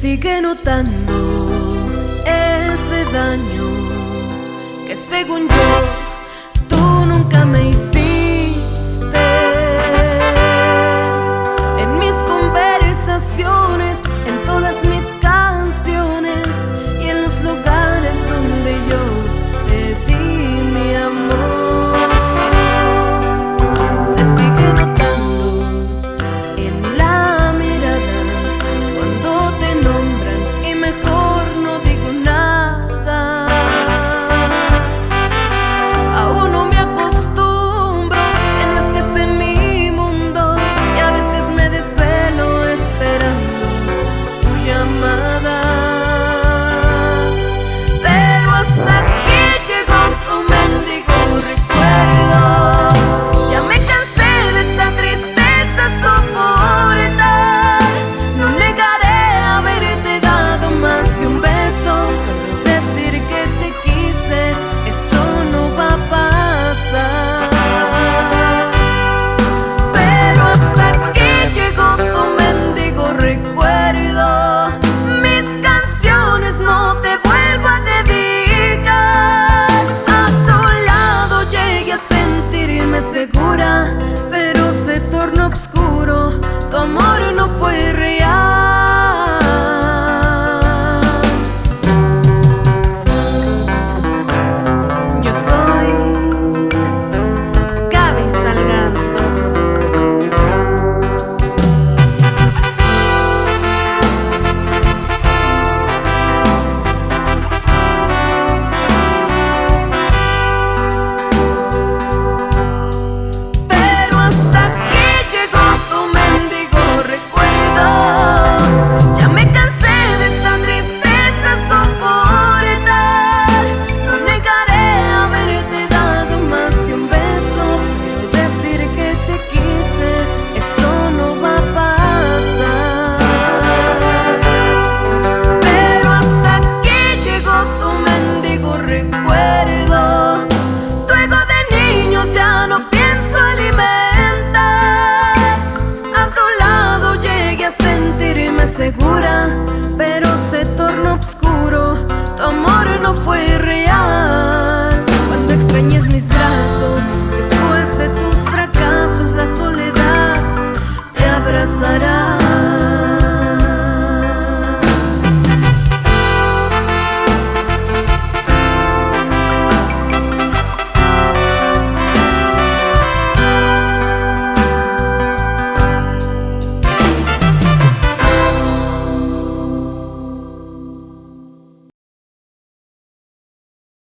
sigue notando ese daño que según yo tú nunca me hiciste. En mis conversaciones, en todas mis canciones y en los lugares donde yo te di mi amor, se sigue notando en la mirada cuando te nombran y mejor no digo nada. Aún no me acostumbro que no estés en mi mundo y a veces me desvelo esperando tu llamada. Pero hasta aquí llegó tu mendigo recuerdo. Ya me cansé de esta tristeza soportar. No negaré haberte dado más de un beso, pero decir que te quise, eso no va a pasar. Pero hasta aquí llegó tu mendigo recuerdo. Mis canciones no te vuelvo a dedicar. A tu lado llegué a sentirme segura, pero se tornó oscuro. Tu amor no fue real.